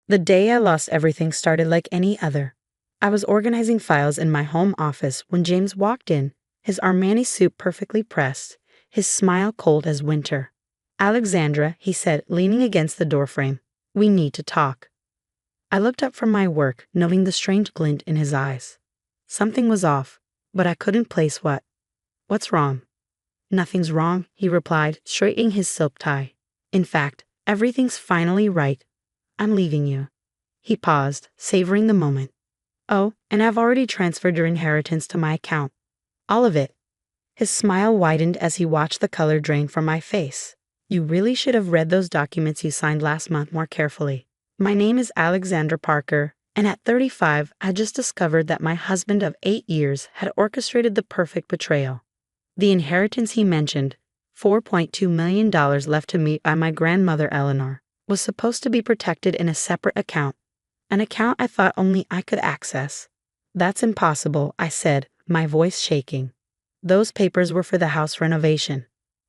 The day I lost everything started like any other. I was organizing files in my home office when James walked in, his Armani suit perfectly pressed, his smile cold as winter. "Alexandra," he said, leaning against the doorframe, "we need to talk." I looked up from my work, knowing the strange glint in his eyes. Something was off, but I couldn't place what. "What's wrong?" "Nothing's wrong," he replied, straightening his silk tie. "In fact, everything's finally right. I'm leaving you." He paused, savoring the moment. "Oh, and I've already transferred your inheritance to my account. All of it." His smile widened as he watched the color drain from my face. "You really should have read those documents you signed last month more carefully. My name is Alexandra Parker, and at 35, I just discovered that my husband of 8 years had orchestrated the perfect betrayal. The inheritance he mentioned, $4.2 million left to me by my grandmother Eleanor, was supposed to be protected in a separate account, an account I thought only I could access." "That's impossible," I said, my voice shaking. "Those papers were for the house renovation."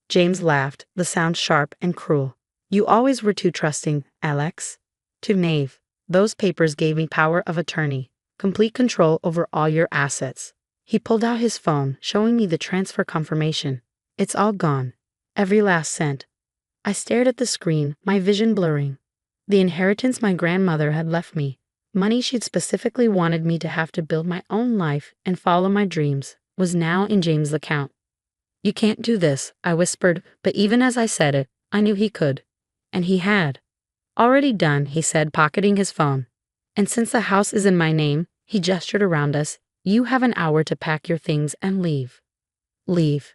James laughed, the sound sharp and cruel. "You always were too trusting, Alex. Too naive. Those papers gave me power of attorney, complete control over all your assets." He pulled out his phone, showing me the transfer confirmation. "It's all gone. Every last cent." I stared at the screen, my vision blurring. The inheritance my grandmother had left me, money she'd specifically wanted me to have to build my own life and follow my dreams, was now in James' account. "You can't do this," I whispered, but even as I said it, I knew he could. And he had. "Already done," he said, pocketing his phone. "And since the house is in my name," he gestured around us, "you have an hour to pack your things and leave." "Leave,"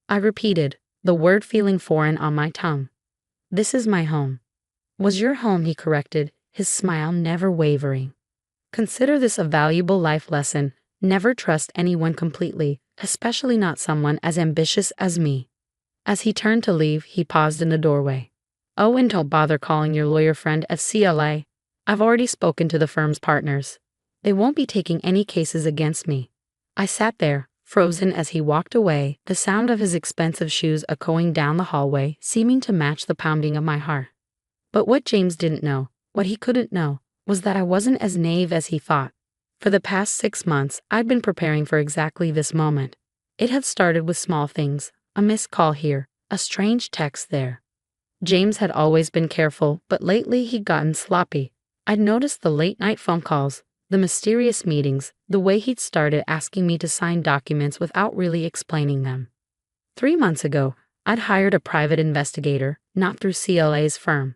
I repeated, the word feeling foreign on my tongue. "This is my home." "Was your home," he corrected, his smile never wavering. "Consider this a valuable life lesson. Never trust anyone completely, especially not someone as ambitious as me." As he turned to leave, he paused in the doorway. "Oh, and don't bother calling your lawyer friend at CLA. I've already spoken to the firm's partners. They won't be taking any cases against me." I sat there, frozen as he walked away, the sound of his expensive shoes echoing down the hallway, seeming to match the pounding of my heart. But what James didn't know, what he couldn't know, was that I wasn't as naive as he thought. For the past 6 months, I'd been preparing for exactly this moment. It had started with small things, a missed call here, a strange text there. James had always been careful, but lately he'd gotten sloppy. I'd noticed the late-night phone calls, the mysterious meetings, the way he'd started asking me to sign documents without really explaining them. 3 months ago, I'd hired a private investigator, not through CLA's firm.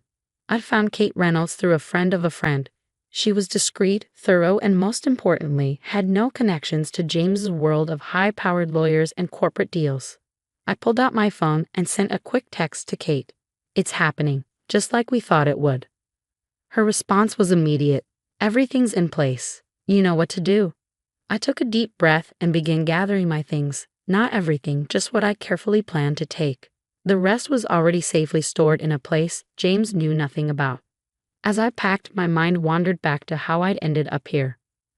I'd found Kate Reynolds through a friend of a friend. She was discreet, thorough, and most importantly, had no connections to James's world of high-powered lawyers and corporate deals. I pulled out my phone and sent a quick text to Kate. "It's happening, just like we thought it would." Her response was immediate. "Everything's in place. You know what to do." I took a deep breath and began gathering my things. Not everything, just what I carefully planned to take. The rest was already safely stored in a place James knew nothing about. As I packed, my mind wandered back to how I'd ended up here.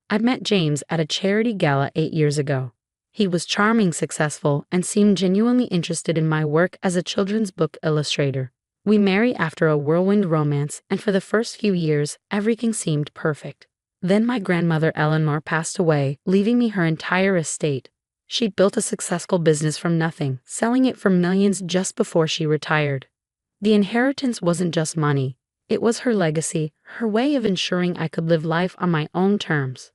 I'd met James at a charity gala 8 years ago. He was charming, successful, and seemed genuinely interested in my work as a children's book illustrator. We married after a whirlwind romance, and for the first few years, everything seemed perfect. Then my grandmother Eleanor passed away, leaving me her entire estate. She'd built a successful business from nothing, selling it for millions just before she retired. The inheritance wasn't just money. It was her legacy, her way of ensuring I could live life on my own terms.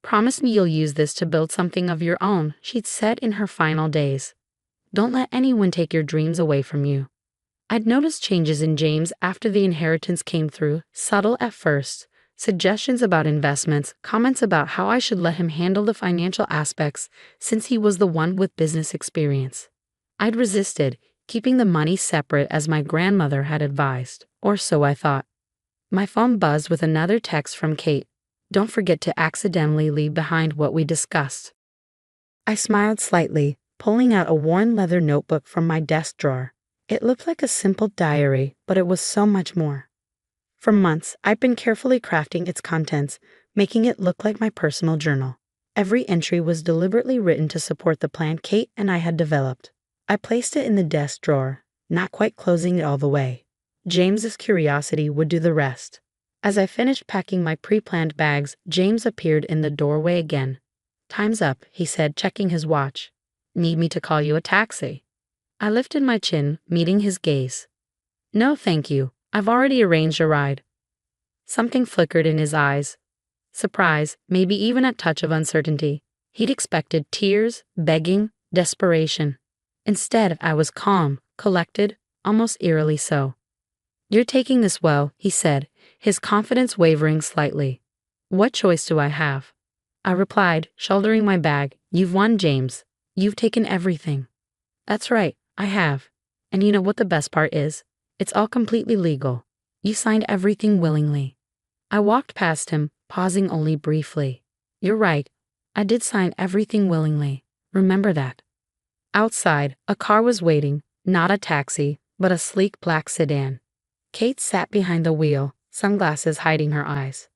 "Promise me you'll use this to build something of your own," she'd said in her final days. "Don't let anyone take your dreams away from you." I'd noticed changes in James after the inheritance came through, subtle at first. Suggestions about investments, comments about how I should let him handle the financial aspects since he was the one with business experience. I'd resisted, keeping the money separate as my grandmother had advised, or so I thought. My phone buzzed with another text from Kate. "Don't forget to accidentally leave behind what we discussed." I smiled slightly, pulling out a worn leather notebook from my desk drawer. It looked like a simple diary, but it was so much more. For months, I'd been carefully crafting its contents, making it look like my personal journal. Every entry was deliberately written to support the plan Kate and I had developed. I placed it in the desk drawer, not quite closing it all the way. James's curiosity would do the rest. As I finished packing my pre-planned bags, James appeared in the doorway again. "Time's up," he said, checking his watch. "Need me to call you a taxi?" I lifted my chin, meeting his gaze. "No, thank you. I've already arranged a ride." Something flickered in his eyes. Surprise, maybe even a touch of uncertainty. He'd expected tears, begging, desperation. Instead, I was calm, collected, almost eerily so. "You're taking this well," he said, his confidence wavering slightly. "What choice do I have?" I replied, shouldering my bag. "You've won, James. You've taken everything." "That's right, I have. And you know what the best part is? It's all completely legal. You signed everything willingly." I walked past him, pausing only briefly. "You're right. I did sign everything willingly. Remember that." Outside, a car was waiting, not a taxi, but a sleek black sedan. Kate sat behind the wheel, sunglasses hiding her eyes.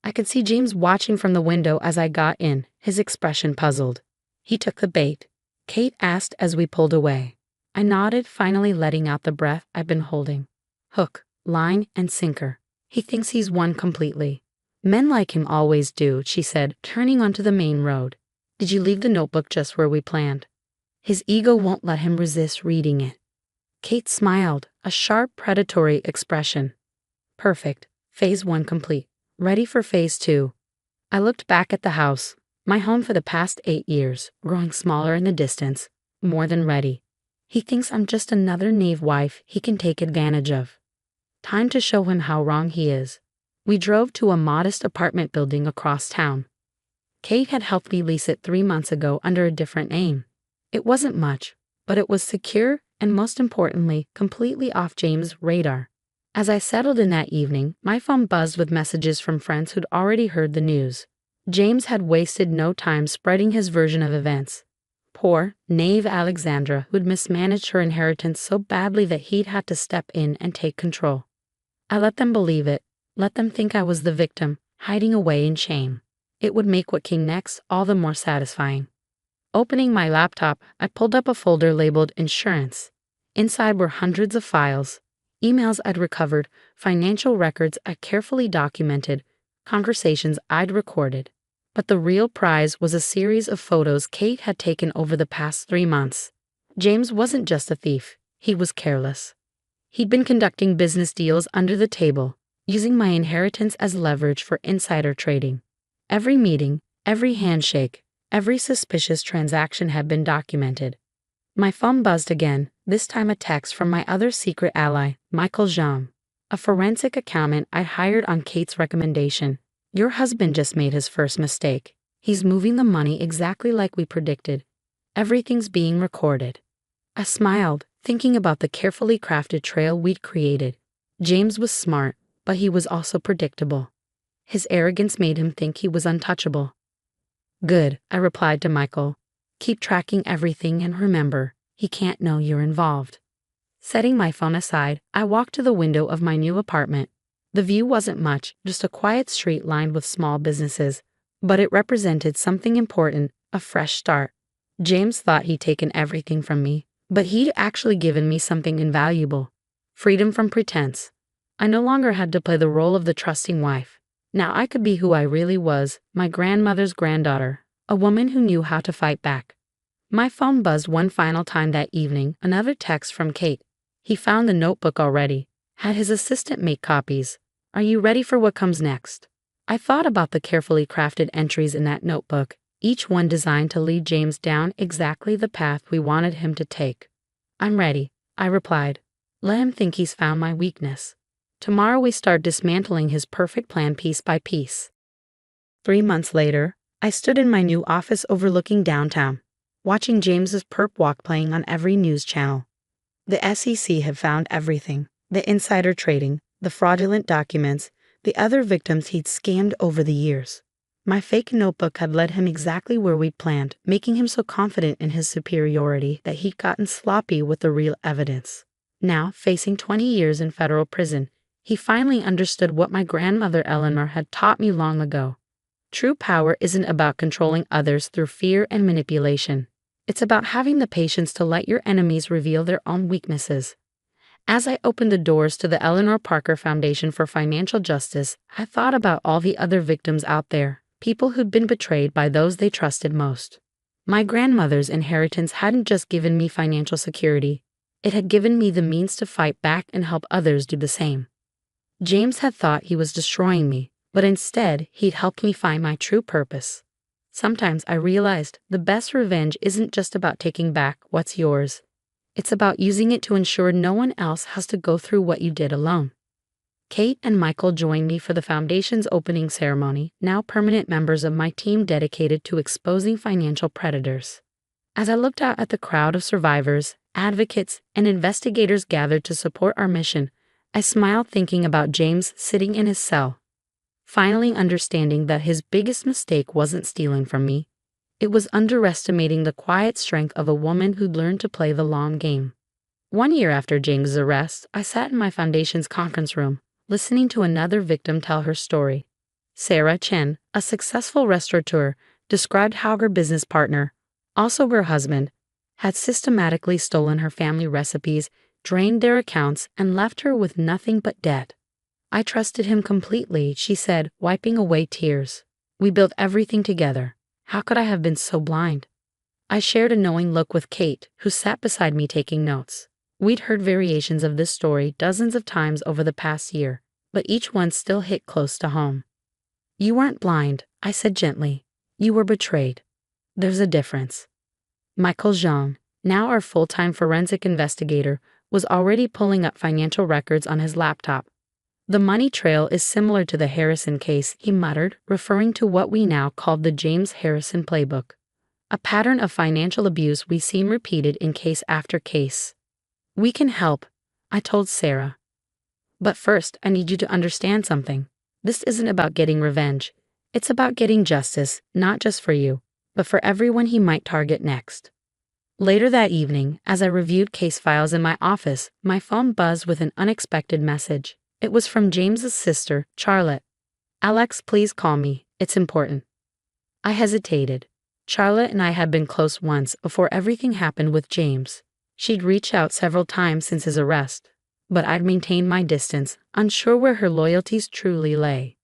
I could see James watching from the window as I got in, his expression puzzled. "He took the bait?" Kate asked as we pulled away. I nodded, finally letting out the breath I'd been holding. "Hook, line, and sinker. He thinks he's won completely." "Men like him always do," she said, turning onto the main road. "Did you leave the notebook just where we planned?" "His ego won't let him resist reading it." Kate smiled, a sharp, predatory expression. "Perfect. Phase 1 complete. Ready for Phase 2. I looked back at the house, my home for the past 8 years, growing smaller in the distance, more than ready. He thinks I'm just another naive wife he can take advantage of. Time to show him how wrong he is. We drove to a modest apartment building across town. Kate had helped me lease it 3 months ago under a different name. It wasn't much, but it was secure and, most importantly, completely off James' radar. As I settled in that evening, my phone buzzed with messages from friends who'd already heard the news. James had wasted no time spreading his version of events. Poor, naive Alexandra, who'd mismanaged her inheritance so badly that he'd had to step in and take control. I let them believe it, let them think I was the victim, hiding away in shame. It would make what came next all the more satisfying. Opening my laptop, I pulled up a folder labeled Insurance. Inside were hundreds of files, emails I'd recovered, financial records I carefully documented, conversations I'd recorded. But the real prize was a series of photos Kate had taken over the past 3 months. James wasn't just a thief, he was careless. He'd been conducting business deals under the table, using my inheritance as leverage for insider trading. Every meeting, every handshake, every suspicious transaction had been documented. My phone buzzed again, this time a text from my other secret ally, Michael Jean, a forensic accountant I hired on Kate's recommendation. "Your husband just made his first mistake. He's moving the money exactly like we predicted. Everything's being recorded." I smiled, thinking about the carefully crafted trail we'd created. James was smart, but he was also predictable. His arrogance made him think he was untouchable. "Good," I replied to Michael. "Keep tracking everything and remember, he can't know you're involved." Setting my phone aside, I walked to the window of my new apartment. The view wasn't much, just a quiet street lined with small businesses, but it represented something important, a fresh start. James thought he'd taken everything from me, but he'd actually given me something invaluable. Freedom from pretense. I no longer had to play the role of the trusting wife. Now I could be who I really was, my grandmother's granddaughter, a woman who knew how to fight back. My phone buzzed one final time that evening, another text from Kate. "He found the notebook already. Had his assistant make copies. Are you ready for what comes next?" I thought about the carefully crafted entries in that notebook, each one designed to lead James down exactly the path we wanted him to take. "I'm ready," I replied. "Let him think he's found my weakness. Tomorrow we start dismantling his perfect plan piece by piece." 3 months later, I stood in my new office overlooking downtown, watching James's perp walk playing on every news channel. The SEC had found everything: the insider trading, the fraudulent documents, the other victims he'd scammed over the years. My fake notebook had led him exactly where we'd planned, making him so confident in his superiority that he'd gotten sloppy with the real evidence. Now, facing 20 years in federal prison, he finally understood what my grandmother Eleanor had taught me long ago. True power isn't about controlling others through fear and manipulation. It's about having the patience to let your enemies reveal their own weaknesses. As I opened the doors to the Eleanor Parker Foundation for Financial Justice, I thought about all the other victims out there, people who'd been betrayed by those they trusted most. My grandmother's inheritance hadn't just given me financial security, it had given me the means to fight back and help others do the same. James had thought he was destroying me, but instead, he'd helped me find my true purpose. Sometimes I realized the best revenge isn't just about taking back what's yours. It's about using it to ensure no one else has to go through what you did alone. Kate and Michael joined me for the foundation's opening ceremony, now permanent members of my team dedicated to exposing financial predators. As I looked out at the crowd of survivors, advocates, and investigators gathered to support our mission, I smiled thinking about James sitting in his cell, finally understanding that his biggest mistake wasn't stealing from me. It was underestimating the quiet strength of a woman who'd learned to play the long game. 1 year after James's arrest, I sat in my foundation's conference room, listening to another victim tell her story. Sarah Chen, a successful restaurateur, described how her business partner, also her husband, had systematically stolen her family recipes, drained their accounts, and left her with nothing but debt. I trusted him completely, she said, wiping away tears. We built everything together. How could I have been so blind? I shared a knowing look with Kate, who sat beside me taking notes. We'd heard variations of this story dozens of times over the past year, but each one still hit close to home. You weren't blind, I said gently. You were betrayed. There's a difference. Michael Zhang, now our full-time forensic investigator, was already pulling up financial records on his laptop. The money trail is similar to the Harrison case, he muttered, referring to what we now called the James Harrison playbook. A pattern of financial abuse we see repeated in case after case. We can help, I told Sarah. But first, I need you to understand something. This isn't about getting revenge. It's about getting justice, not just for you, but for everyone he might target next. Later that evening, as I reviewed case files in my office, my phone buzzed with an unexpected message. It was from James's sister, Charlotte. Alex, please call me. It's important. I hesitated. Charlotte and I had been close once before everything happened with James. She'd reached out several times since his arrest, but I'd maintained my distance, unsure where her loyalties truly lay.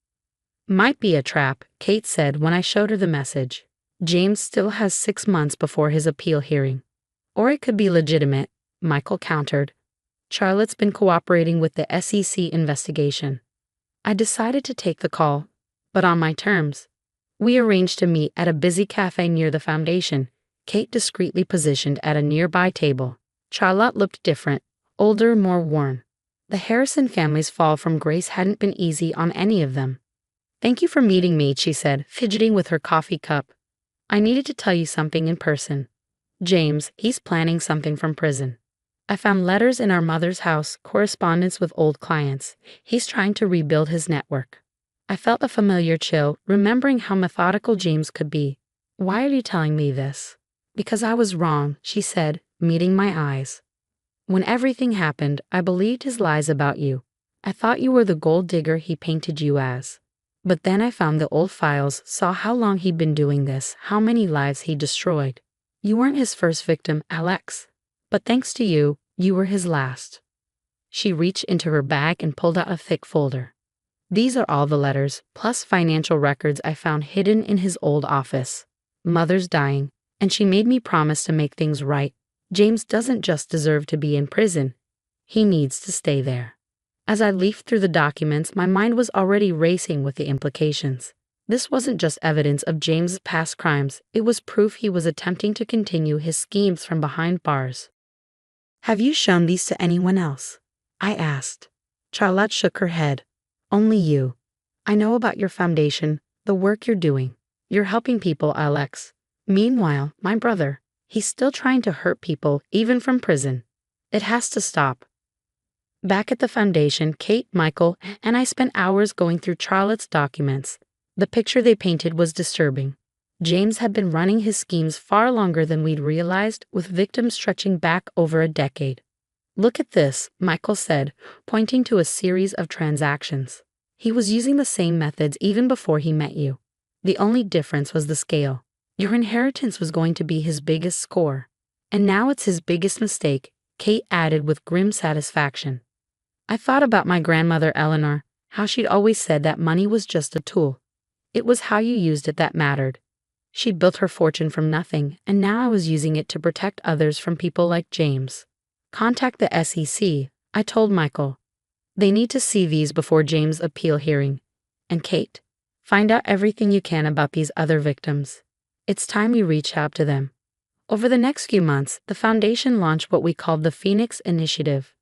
Might be a trap, Kate said when I showed her the message. James still has 6 months before his appeal hearing. Or it could be legitimate, Michael countered. Charlotte's been cooperating with the SEC investigation. I decided to take the call, but on my terms. We arranged to meet at a busy cafe near the foundation, Kate discreetly positioned at a nearby table. Charlotte looked different, older, more worn. The Harrison family's fall from grace hadn't been easy on any of them. Thank you for meeting me, she said, fidgeting with her coffee cup. I needed to tell you something in person. James, he's planning something from prison. I found letters in our mother's house, correspondence with old clients. He's trying to rebuild his network. I felt a familiar chill, remembering how methodical James could be. Why are you telling me this? Because I was wrong, she said, meeting my eyes. When everything happened, I believed his lies about you. I thought you were the gold digger he painted you as. But then I found the old files, saw how long he'd been doing this, how many lives he destroyed. You weren't his first victim, Alex. But thanks to you, you were his last. She reached into her bag and pulled out a thick folder. These are all the letters, plus financial records I found hidden in his old office. Mother's dying, and she made me promise to make things right. James doesn't just deserve to be in prison. He needs to stay there. As I leafed through the documents, my mind was already racing with the implications. This wasn't just evidence of James's past crimes, it was proof he was attempting to continue his schemes from behind bars. Have you shown these to anyone else? I asked. Charlotte shook her head. Only you. I know about your foundation, the work you're doing. You're helping people, Alex. Meanwhile, my brother, he's still trying to hurt people, even from prison. It has to stop. Back at the foundation, Kate, Michael, and I spent hours going through Charlotte's documents. The picture they painted was disturbing. James had been running his schemes far longer than we'd realized, with victims stretching back over a decade. Look at this, Michael said, pointing to a series of transactions. He was using the same methods even before he met you. The only difference was the scale. Your inheritance was going to be his biggest score. And now it's his biggest mistake, Kate added with grim satisfaction. I thought about my grandmother Eleanor, how she'd always said that money was just a tool. It was how you used it that mattered. She'd built her fortune from nothing, and now I was using it to protect others from people like James. Contact the SEC, I told Michael. They need to see these before James' appeal hearing. And Kate, find out everything you can about these other victims. It's time you reach out to them. Over the next few months, the foundation launched what we called the Phoenix Initiative,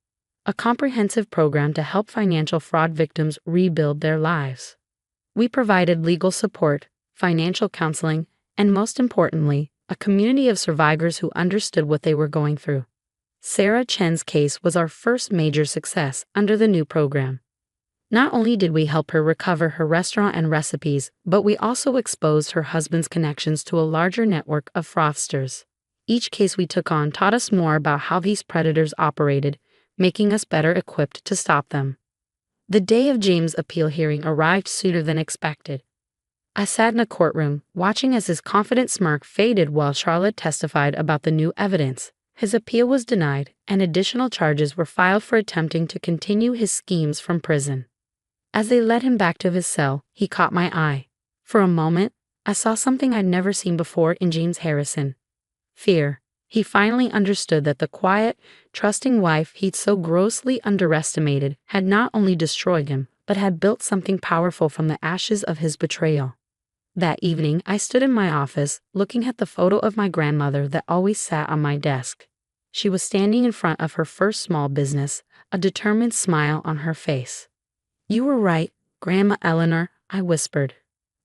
a comprehensive program to help financial fraud victims rebuild their lives. We provided legal support, financial counseling, and most importantly, a community of survivors who understood what they were going through. Sarah Chen's case was our first major success under the new program. Not only did we help her recover her restaurant and recipes, but we also exposed her husband's connections to a larger network of fraudsters. Each case we took on taught us more about how these predators operated, making us better equipped to stop them. The day of James' appeal hearing arrived sooner than expected. I sat in a courtroom, watching as his confident smirk faded while Charlotte testified about the new evidence. His appeal was denied, and additional charges were filed for attempting to continue his schemes from prison. As they led him back to his cell, he caught my eye. For a moment, I saw something I'd never seen before in James Harrison. Fear. He finally understood that the quiet, trusting wife he'd so grossly underestimated had not only destroyed him, but had built something powerful from the ashes of his betrayal. That evening, I stood in my office, looking at the photo of my grandmother that always sat on my desk. She was standing in front of her first small business, a determined smile on her face. "You were right, Grandma Eleanor," I whispered.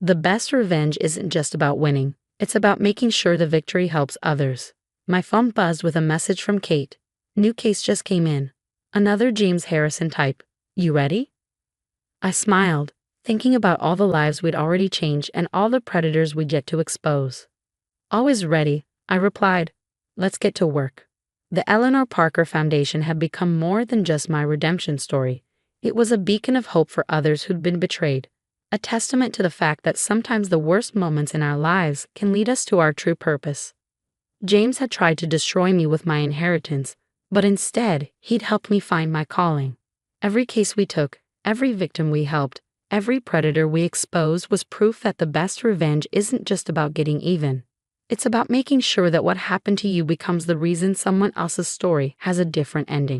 "The best revenge isn't just about winning. It's about making sure the victory helps others." My phone buzzed with a message from Kate. "New case just came in. Another James Harrison type. You ready?" I smiled, thinking about all the lives we'd already changed and all the predators we'd yet to expose. "Always ready," I replied. "Let's get to work." The Eleanor Parker Foundation had become more than just my redemption story. It was a beacon of hope for others who'd been betrayed, a testament to the fact that sometimes the worst moments in our lives can lead us to our true purpose. James had tried to destroy me with my inheritance, but instead, he'd helped me find my calling. Every case we took, every victim we helped, every predator we exposed was proof that the best revenge isn't just about getting even. It's about making sure that what happened to you becomes the reason someone else's story has a different ending.